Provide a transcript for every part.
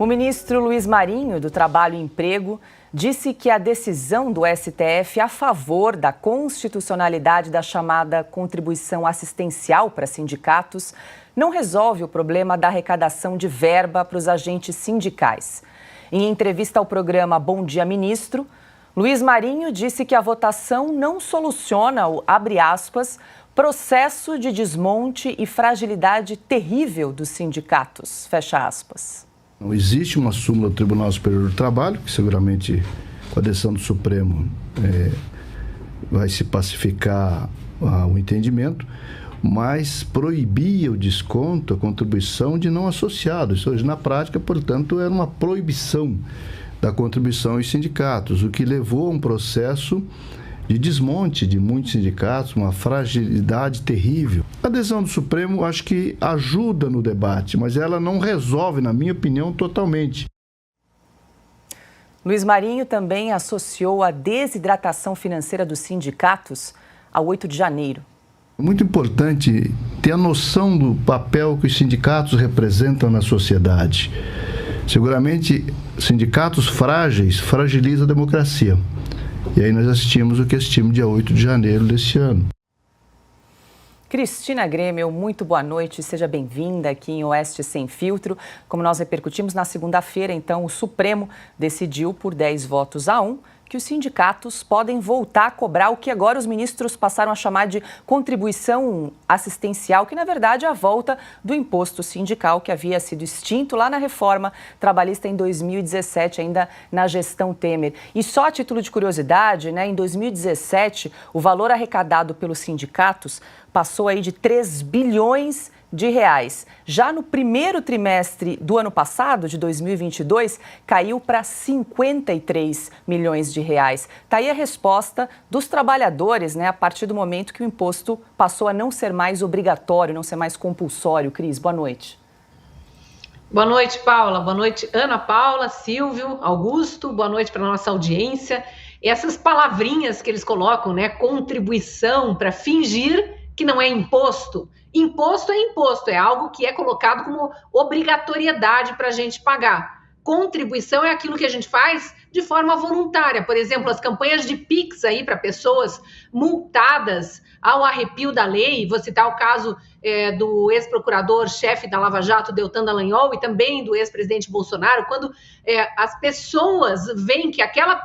O ministro Luiz Marinho, do Trabalho e Emprego, disse que a decisão do STF a favor da constitucionalidade da chamada contribuição assistencial para sindicatos não resolve o problema da arrecadação de verba para os agentes sindicais. Em entrevista ao programa Bom Dia Ministro, Luiz Marinho disse que a votação não soluciona o, abre aspas, processo de desmonte e fragilidade terrível dos sindicatos, fecha aspas. Não existe uma súmula do Tribunal Superior do Trabalho, que seguramente com a decisão do Supremo vai se pacificar o entendimento, mas proibia o desconto, a contribuição de não associados. Isso hoje, na prática, portanto, era uma proibição da contribuição aos sindicatos, o que levou a um processo de desmonte de muitos sindicatos, uma fragilidade terrível. A decisão do Supremo acho que ajuda no debate, mas ela não resolve, na minha opinião, totalmente. Luiz Marinho também associou a desidratação financeira dos sindicatos ao 8 de janeiro. É muito importante ter a noção do papel que os sindicatos representam na sociedade. Seguramente, sindicatos frágeis fragilizam a democracia. E aí nós assistimos o que assistimos dia 8 de janeiro deste ano. Cristina Grêmio, muito boa noite, seja bem-vinda aqui em Oeste Sem Filtro. Como nós repercutimos na segunda-feira, então, o Supremo decidiu por 10-1 que os sindicatos podem voltar a cobrar o que agora os ministros passaram a chamar de contribuição assistencial, que na verdade é a volta do imposto sindical que havia sido extinto lá na reforma trabalhista em 2017, ainda na gestão Temer. E só a título de curiosidade, em 2017, o valor arrecadado pelos sindicatos passou aí de 3 bilhões de reais. Já no primeiro trimestre do ano passado, de 2022, caiu para 53 milhões de reais. Está aí a resposta dos trabalhadores, a partir do momento que o imposto passou a não ser mais obrigatório, não ser mais compulsório. Cris, boa noite. Boa noite, Paula. Boa noite, Ana Paula, Silvio, Augusto. Boa noite para a nossa audiência. Essas palavrinhas que eles colocam, contribuição, para fingir que não é imposto. Imposto é imposto, é algo que é colocado como obrigatoriedade para a gente pagar. Contribuição é aquilo que a gente faz de forma voluntária. Por exemplo, as campanhas de Pix aí para pessoas multadas ao arrepio da lei. Vou citar o caso do ex-procurador-chefe da Lava Jato, Deltan Dallagnol, e também do ex-presidente Bolsonaro, quando as pessoas veem que aquela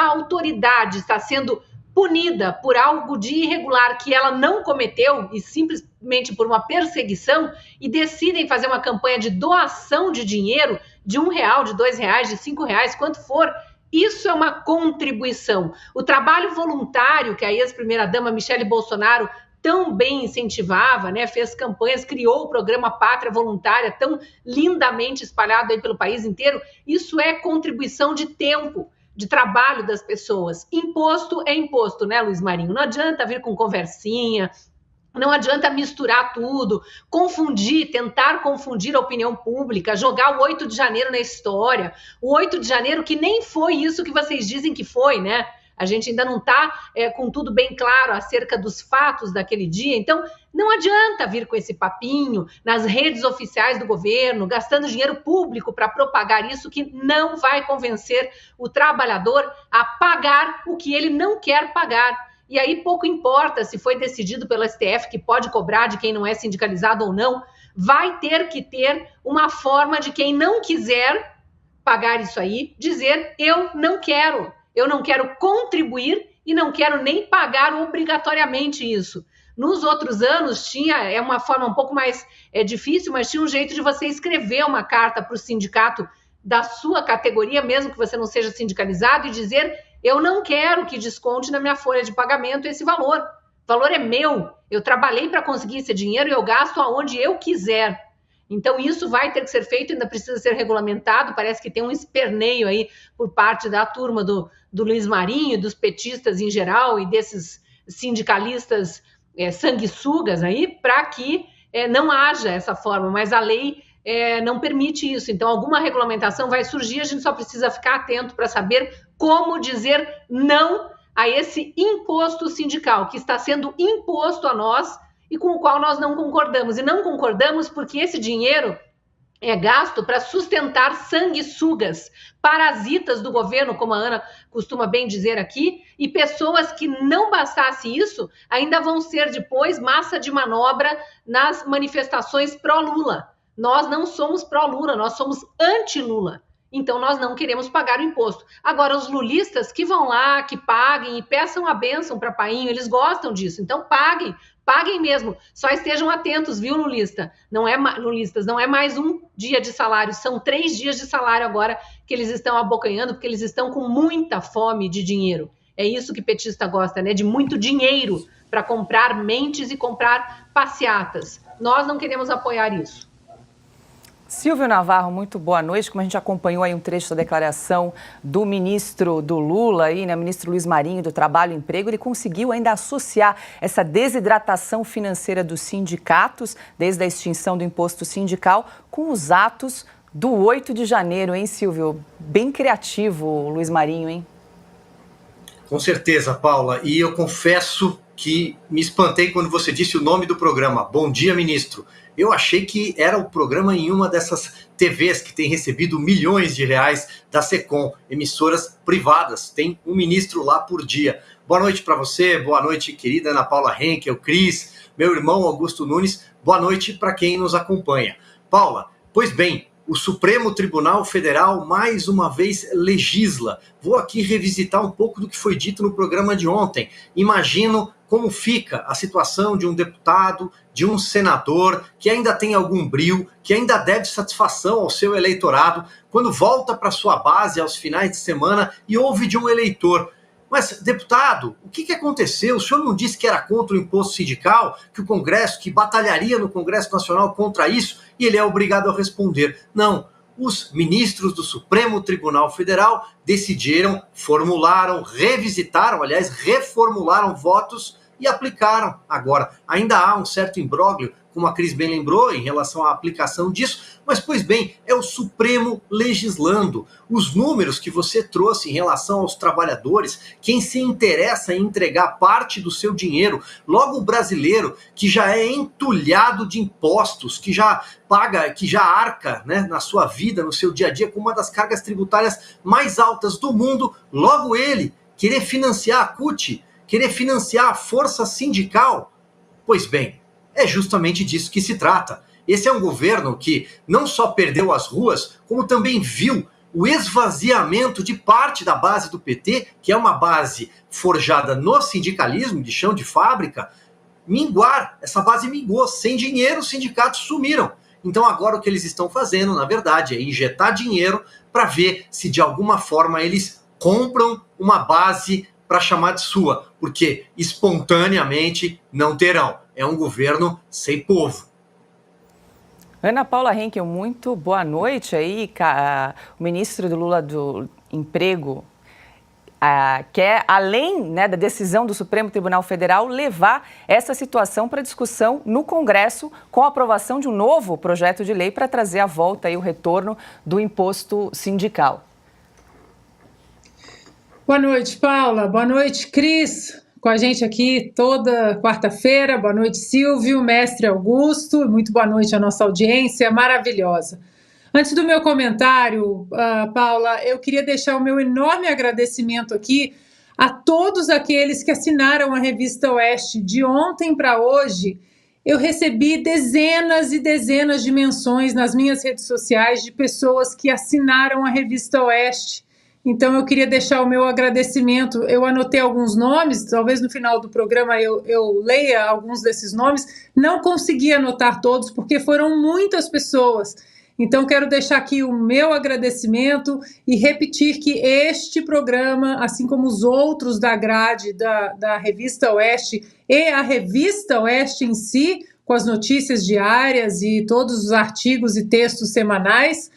autoridade está sendo punida por algo de irregular que ela não cometeu e simplesmente por uma perseguição e decidem fazer uma campanha de doação de dinheiro de R$1, de R$2, de R$5, quanto for, isso é uma contribuição. O trabalho voluntário que a ex-primeira-dama Michele Bolsonaro tão bem incentivava, fez campanhas, criou o programa Pátria Voluntária, tão lindamente espalhado aí pelo país inteiro, isso é contribuição de tempo, de trabalho das pessoas. Imposto é imposto, Luiz Marinho? Não adianta vir com conversinha, não adianta misturar tudo, tentar confundir a opinião pública, jogar o 8 de janeiro na história. O 8 de janeiro que nem foi isso que vocês dizem que foi, A gente ainda não está com tudo bem claro acerca dos fatos daquele dia. Então, não adianta vir com esse papinho nas redes oficiais do governo, gastando dinheiro público para propagar isso, que não vai convencer o trabalhador a pagar o que ele não quer pagar. E aí pouco importa se foi decidido pelo STF que pode cobrar de quem não é sindicalizado ou não, vai ter que ter uma forma de quem não quiser pagar isso aí, dizer eu não quero contribuir e não quero nem pagar obrigatoriamente isso. Nos outros anos é uma forma um pouco mais difícil, mas tinha um jeito de você escrever uma carta para o sindicato da sua categoria, mesmo que você não seja sindicalizado, e dizer eu não quero que desconte na minha folha de pagamento esse valor. O valor é meu, eu trabalhei para conseguir esse dinheiro e eu gasto aonde eu quiser. Então, isso vai ter que ser feito, ainda precisa ser regulamentado. Parece que tem um esperneio aí por parte da turma do Luiz Marinho, dos petistas em geral e desses sindicalistas sanguessugas aí, para que não haja essa forma, mas a lei não permite isso. Então, alguma regulamentação vai surgir, a gente só precisa ficar atento para saber como dizer não a esse imposto sindical que está sendo imposto a nós e com o qual nós não concordamos. E não concordamos porque esse dinheiro é gasto para sustentar sanguessugas, parasitas do governo, como a Ana costuma bem dizer aqui, e pessoas que não bastasse isso, ainda vão ser depois massa de manobra nas manifestações pró-Lula. Nós não somos pró-Lula, nós somos anti-Lula. Então, nós não queremos pagar o imposto. Agora, os lulistas que vão lá, que paguem e peçam a bênção para Painho, eles gostam disso. Então, paguem mesmo. Só estejam atentos, viu, lulistas? Não é mais um dia de salário, são 3 dias de salário agora que eles estão abocanhando, porque eles estão com muita fome de dinheiro. É isso que petista gosta, né? De muito dinheiro para comprar mentes e comprar passeatas. Nós não queremos apoiar isso. Silvio Navarro, muito boa noite. Como a gente acompanhou aí um trecho da declaração do ministro do Lula, aí, né, ministro Luiz Marinho, do Trabalho e Emprego, ele conseguiu ainda associar essa desidratação financeira dos sindicatos, desde a extinção do imposto sindical, com os atos do 8 de janeiro, hein, Silvio? Bem criativo, Luiz Marinho, hein? Com certeza, Paula. E eu confesso que me espantei quando você disse o nome do programa. Bom dia, ministro. Eu achei que era o programa em uma dessas TVs que tem recebido milhões de reais da Secom, emissoras privadas. Tem um ministro lá por dia. Boa noite para você, boa noite, querida Ana Paula Henkel, Cris, meu irmão Augusto Nunes. Boa noite para quem nos acompanha. Paula, pois bem, o Supremo Tribunal Federal mais uma vez legisla. Vou aqui revisitar um pouco do que foi dito no programa de ontem. Imagino como fica a situação de um deputado, de um senador que ainda tem algum brio, que ainda deve satisfação ao seu eleitorado, quando volta para sua base aos finais de semana e ouve de um eleitor: mas, deputado, o que aconteceu? O senhor não disse que era contra o imposto sindical, que o Congresso, que batalharia no Congresso Nacional contra isso, e ele é obrigado a responder: não. Os ministros do Supremo Tribunal Federal decidiram, formularam, revisitaram, aliás, reformularam votos e aplicaram agora. Ainda há um certo imbróglio, como a Cris bem lembrou, em relação à aplicação disso, mas, pois bem, é o Supremo legislando. Os números que você trouxe em relação aos trabalhadores, quem se interessa em entregar parte do seu dinheiro, logo o brasileiro, que já é entulhado de impostos, que já paga, que já arca, né, na sua vida, no seu dia a dia, com uma das cargas tributárias mais altas do mundo, logo ele querer financiar a CUT, querer financiar a força sindical. Pois bem, é justamente disso que se trata. Esse é um governo que não só perdeu as ruas, como também viu o esvaziamento de parte da base do PT, que é uma base forjada no sindicalismo, de chão de fábrica, minguar. Essa base mingou. Sem dinheiro, os sindicatos sumiram. Então agora o que eles estão fazendo, na verdade, é injetar dinheiro para ver se de alguma forma eles compram uma base para chamar de sua, porque espontaneamente não terão. É um governo sem povo. Ana Paula Henkel, muito boa noite aí. O ministro do Lula do Emprego quer, além, né, da decisão do Supremo Tribunal Federal, levar essa situação para discussão no Congresso com a aprovação de um novo projeto de lei para trazer à volta aí o retorno do imposto sindical. Boa noite, Paula. Boa noite, Cris, com a gente aqui toda quarta-feira. Boa noite, Silvio, mestre Augusto. Muito boa noite à nossa audiência maravilhosa. Antes do meu comentário, Paula, eu queria deixar o meu enorme agradecimento aqui a todos aqueles que assinaram a Revista Oeste. De ontem para hoje, eu recebi dezenas e dezenas de menções nas minhas redes sociais de pessoas que assinaram a Revista Oeste. Então, eu queria deixar o meu agradecimento. Eu anotei alguns nomes, talvez no final do programa eu leia alguns desses nomes. Não consegui anotar todos, porque foram muitas pessoas. Então, quero deixar aqui o meu agradecimento e repetir que este programa, assim como os outros da grade da Revista Oeste e a Revista Oeste em si, com as notícias diárias e todos os artigos e textos semanais,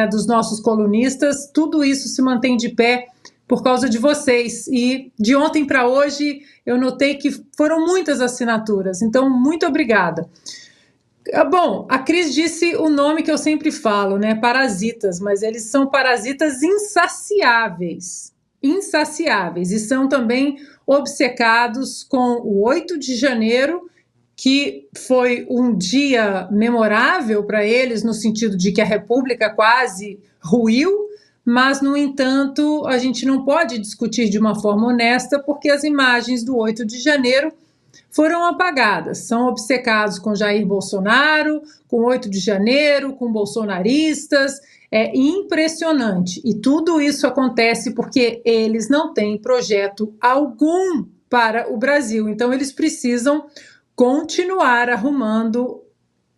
dos nossos colunistas, tudo isso se mantém de pé por causa de vocês. E de ontem para hoje eu notei que foram muitas assinaturas, então muito obrigada. Bom, a Cris disse o nome que eu sempre falo, né? Parasitas, mas eles são parasitas insaciáveis, e são também obcecados com o 8 de janeiro, que foi um dia memorável para eles, no sentido de que a República quase ruiu, mas, no entanto, a gente não pode discutir de uma forma honesta, porque as imagens do 8 de janeiro foram apagadas. São obcecados com Jair Bolsonaro, com 8 de janeiro, com bolsonaristas. É impressionante. E tudo isso acontece porque eles não têm projeto algum para o Brasil. Então, eles precisam continuar arrumando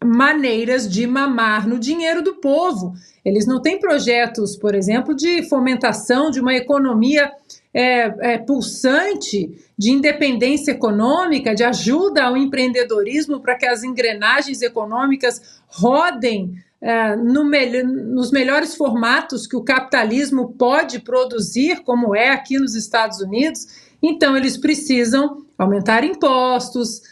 maneiras de mamar no dinheiro do povo. Eles não têm projetos, por exemplo, de fomentação de uma economia pulsante, de independência econômica, de ajuda ao empreendedorismo para que as engrenagens econômicas rodem nos melhores formatos que o capitalismo pode produzir, como é aqui nos Estados Unidos. Então, eles precisam aumentar impostos,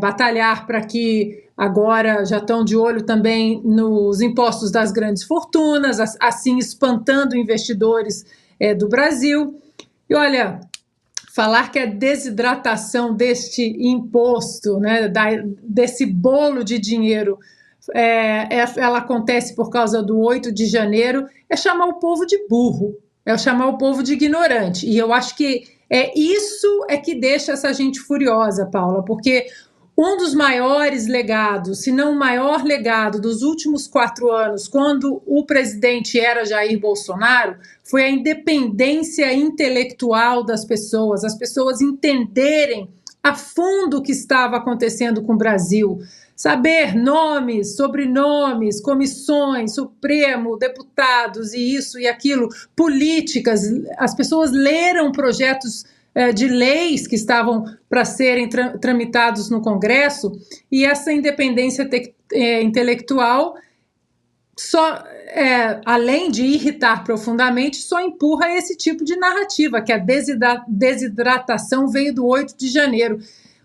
batalhar para que agora já estão de olho também nos impostos das grandes fortunas, assim espantando investidores do Brasil. E olha, falar que a desidratação deste imposto, né, desse bolo de dinheiro, ela acontece por causa do 8 de janeiro, é chamar o povo de burro, é chamar o povo de ignorante. E eu acho que isso que deixa essa gente furiosa, Paula, porque um dos maiores legados, se não o maior legado dos últimos 4 anos, quando o presidente era Jair Bolsonaro, foi a independência intelectual das pessoas, as pessoas entenderem a fundo o que estava acontecendo com o Brasil, saber nomes, sobrenomes, comissões, Supremo, deputados e isso e aquilo, políticas. As pessoas leram projetos de leis que estavam para serem tramitados no Congresso, e essa independência intelectual, além de irritar profundamente, só empurra esse tipo de narrativa, que a desidratação veio do 8 de janeiro.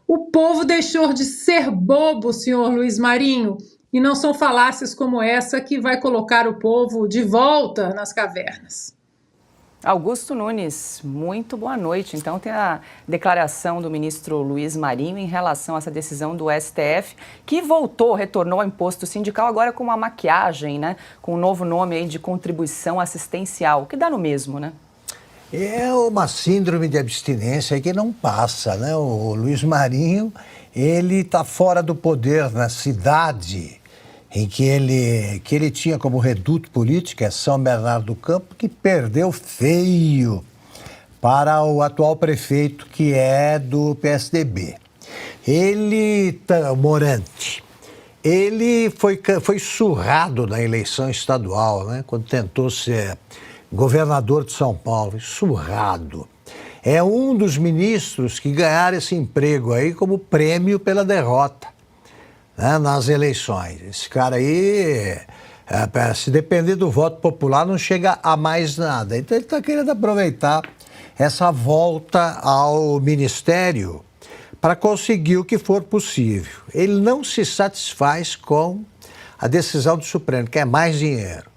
O povo deixou de ser bobo, senhor Luiz Marinho, e não são falácias como essa que vai colocar o povo de volta nas cavernas. Augusto Nunes, muito boa noite. Então tem a declaração do ministro Luiz Marinho em relação a essa decisão do STF, que retornou ao imposto sindical agora com uma maquiagem, né? Com um novo nome aí de contribuição assistencial, que dá no mesmo, né? É uma síndrome de abstinência que não passa, né? O Luiz Marinho, ele está fora do poder na cidade em que ele tinha como reduto político, São Bernardo do Campo, que perdeu feio para o atual prefeito, que é do PSDB. Morante, ele foi surrado na eleição estadual, né? Quando tentou ser governador de São Paulo, surrado. É um dos ministros que ganharam esse emprego aí como prêmio pela derrota, né, nas eleições. Esse cara aí, se depender do voto popular, não chega a mais nada. Então ele está querendo aproveitar essa volta ao ministério para conseguir o que for possível. Ele não se satisfaz com a decisão do Supremo, que é mais dinheiro.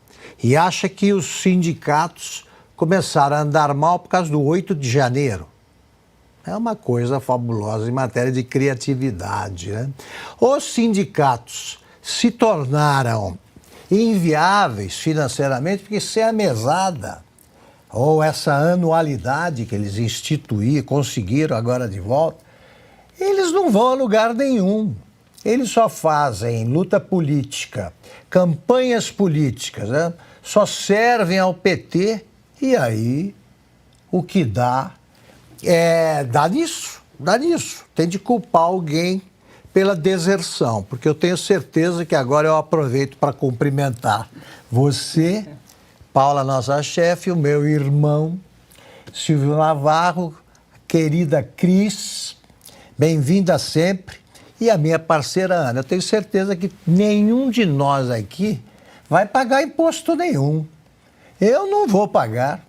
E acha que os sindicatos começaram a andar mal por causa do 8 de janeiro. É uma coisa fabulosa em matéria de criatividade, né? Os sindicatos se tornaram inviáveis financeiramente porque sem a mesada ou essa anualidade que eles conseguiram agora de volta, eles não vão a lugar nenhum. Eles só fazem luta política, campanhas políticas, né? Só servem ao PT e aí o que dá dá nisso. Tem de culpar alguém pela deserção, porque eu tenho certeza que agora eu aproveito para cumprimentar você, Paula, nossa chefe, o meu irmão Silvio Navarro, querida Cris, bem-vinda sempre, e a minha parceira Ana. Eu tenho certeza que nenhum de nós aqui vai pagar imposto nenhum. Eu não vou pagar.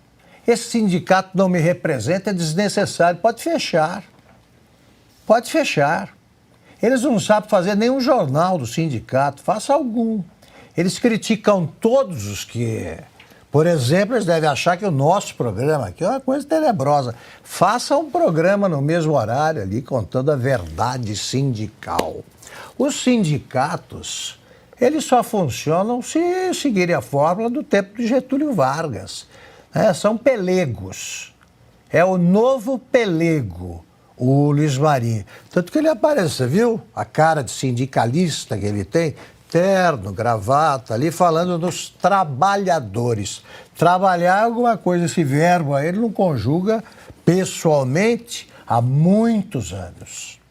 Esse sindicato não me representa, é desnecessário. Pode fechar. Pode fechar. Eles não sabem fazer nenhum jornal do sindicato, faça algum. Eles criticam todos os que Por exemplo, eles devem achar que o nosso programa aqui é uma coisa tenebrosa. Faça um programa no mesmo horário ali, contando a verdade sindical. Os sindicatos, eles só funcionam se seguirem a fórmula do tempo de Getúlio Vargas. São pelegos. É o novo pelego, o Luiz Marinho. Tanto que ele aparece, viu? A cara de sindicalista que ele tem, terno, gravata, ali falando dos trabalhadores. Trabalhar é alguma coisa, esse verbo aí ele não conjuga pessoalmente há muitos anos.